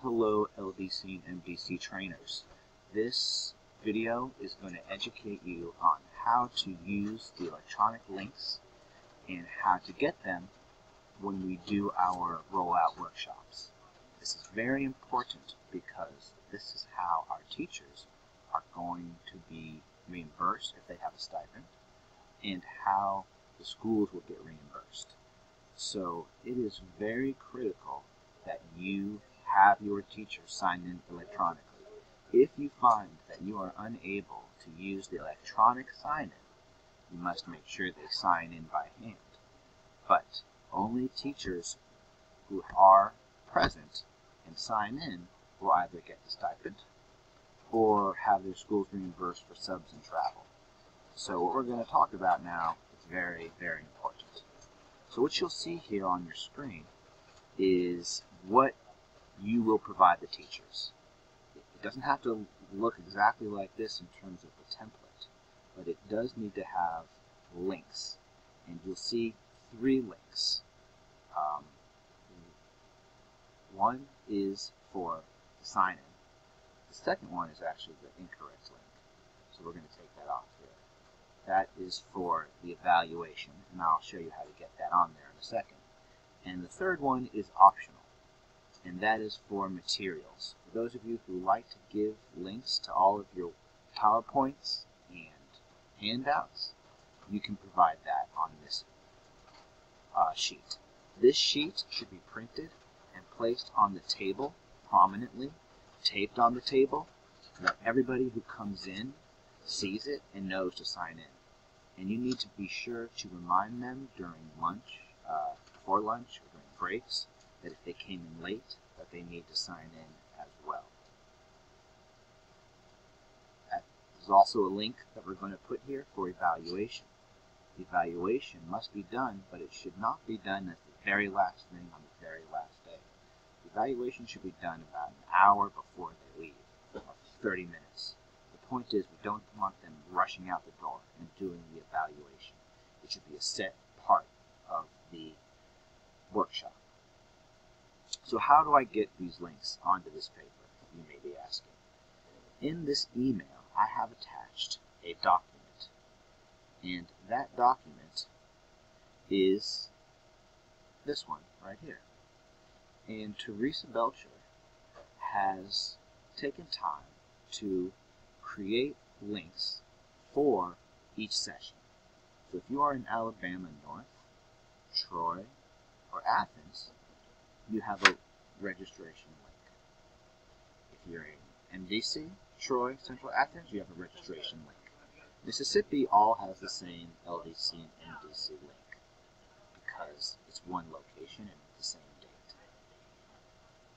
Hello LDC and MDC trainers. This video is going to educate you on how to use the electronic links and how to get them when we do our rollout workshops. This is very important because this is how our teachers are going to be reimbursed if they have a stipend, and how the schools will get reimbursed. So it is very critical that you have your teacher sign in electronically. If you find that you are unable to use the electronic sign-in, you must make sure they sign in by hand. But only teachers who are present and sign in will either get the stipend or have their schools reimbursed for subs and travel. So what we're going to talk about now is very, very important. So what you'll see here on your screen is what you will provide the teachers. It doesn't have to look exactly like this in terms of the template, but it does need to have links. And you'll see 3 links. One is for the sign-in. The second one is actually the incorrect link, so we're going to take that off here. That is for the evaluation, and I'll show you how to get that on there in a second. And the third one is optional, and that is for materials. For those of you who like to give links to all of your PowerPoints and handouts, you can provide that on this sheet. This sheet should be printed and placed on the table prominently, taped on the table, so that everybody who comes in sees it and knows to sign in. And you need to be sure to remind them during lunch, before lunch, or during breaks, that if they came in late, that they need to sign in as well. There's also a link that we're going to put here for evaluation. The evaluation must be done, but it should not be done as the very last thing on the very last day. The evaluation should be done about an hour before they leave, or 30 minutes. The point is, we don't want them rushing out the door and doing the evaluation. It should be a set part of the workshop. So how do I get these links onto this paper, you may be asking? In this email, I have attached a document. And that document is this one right here. And Teresa Belcher has taken time to create links for each session. So if you are in Alabama North, Troy, or Athens, you have a registration link. If you're in MDC, Troy, Central Athens, you have a registration link. Mississippi all has the same LDC and MDC link because it's one location and the same date.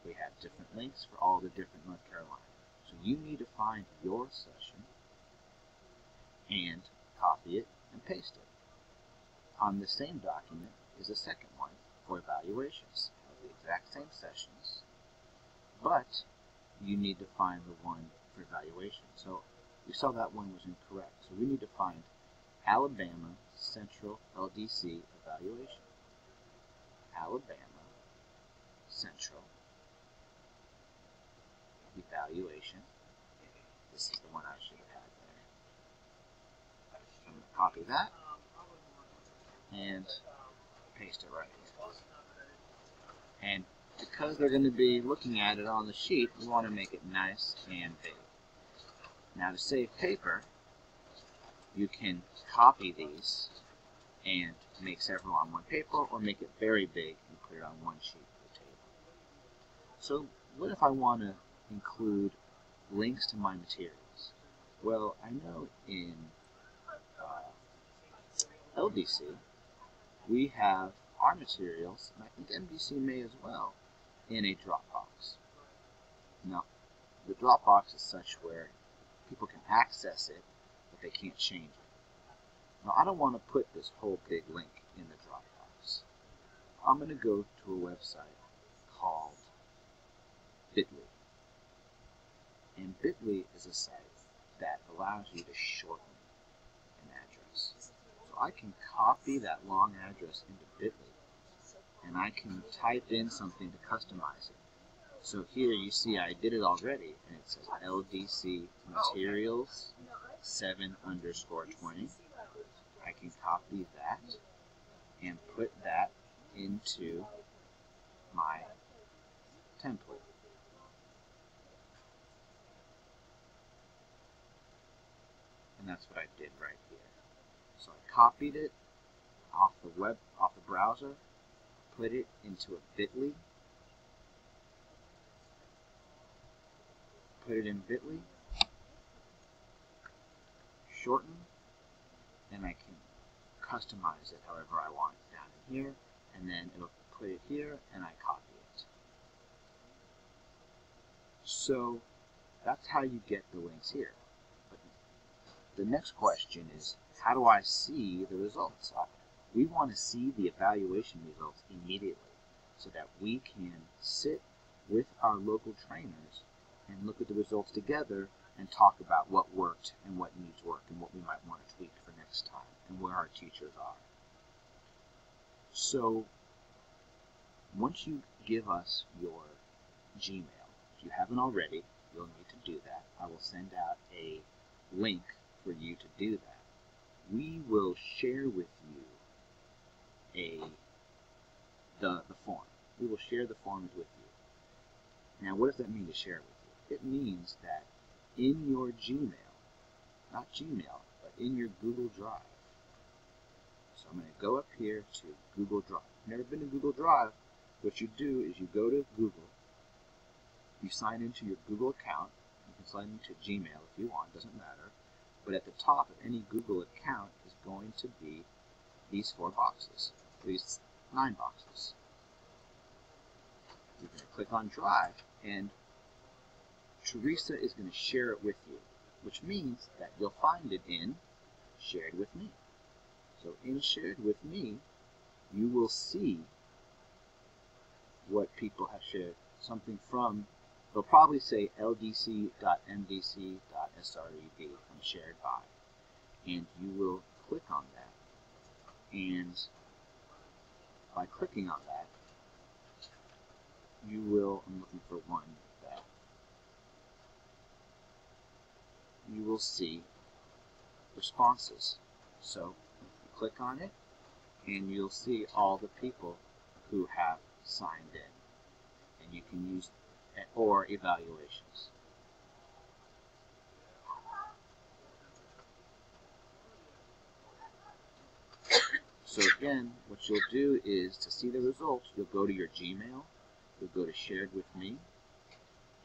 We have different links for all the different North Carolina. So you need to find your session and copy it and paste it. On the same document is a second one for evaluations. Have the exact same sessions, but you need to find the one for evaluation. So we saw that one was incorrect. So we need to find Alabama Central LDC evaluation. Alabama Central evaluation. This is the one I should have had there. I'm going to copy that and paste it right here. And because they're going to be looking at it on the sheet, we want to make it nice and big. Now to save paper, you can copy these and make several on one paper, or make it very big and put it on one sheet of the table. So what if I want to include links to my materials? Well, I know in LDC we have our materials, and I think MDC may as well, in a Dropbox. Now, the Dropbox is such where people can access it, but they can't change it. Now, I don't want to put this whole big link in the Dropbox. I'm going to go to a website called Bitly. And Bitly is a site that allows you to shorten an address. So I can copy that long address into Bitly, and I can type in something to customize it. So here you see I did it already, and it says LDC Materials 7_20. I can copy that and put that into my template. And that's what I did right here. So I copied it off the browser, put it into a bit.ly, put it in bit.ly, shorten, and I can customize it however I want it down in here, and then it'll put it here, and I copy it. So that's how you get the links here. But the next question is, how do I see the results? We want to see the evaluation results immediately so that we can sit with our local trainers and look at the results together and talk about what worked and what needs work and what we might want to tweak for next time and where our teachers are. So once you give us your Gmail, if you haven't already, you'll need to do that. I will send out a link for you to do that. We will share with you the form. We will share the forms with you. Now, what does that mean to share it with you? It means that in your Gmail, not Gmail, but in your Google Drive. So I'm going to go up here to Google Drive. If you've never been to Google Drive, what you do is you go to Google, you sign into your Google account. You can sign into Gmail if you want, doesn't matter. But at the top of any Google account is going to be these 4 boxes, these 9 boxes. You're going to click on Drive, and Teresa is going to share it with you, which means that you'll find it in Shared with Me. So in Shared with Me, you will see what people have shared. Something from, they'll probably say ldc.mdc.sreb from Shared By. And you will click on that. And by clicking on that, you will, I'm looking for one that you will see responses. So you click on it, and you'll see all the people who have signed in. And you can use, or evaluations. So again, what you'll do is, to see the results, you'll go to your Gmail, you'll go to Shared with Me,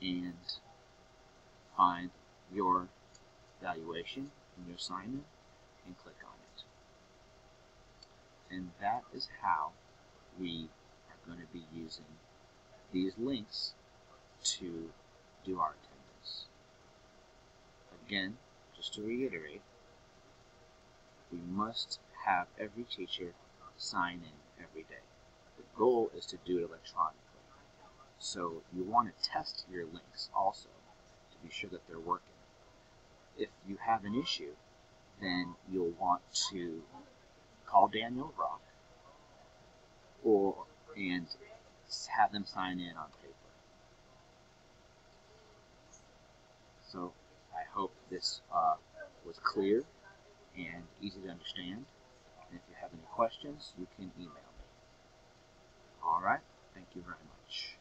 and find your evaluation and your assignment, and click on it. And that is how we are going to be using these links to do our attendance. Again, just to reiterate, we must have every teacher sign in every day. The goal is to do it electronically. So you want to test your links also to be sure that they're working. If you have an issue, then you'll want to call Daniel Rock and have them sign in on paper. So I hope this was clear and easy to understand. And if you have any questions, you can email me. All right. Thank you very much.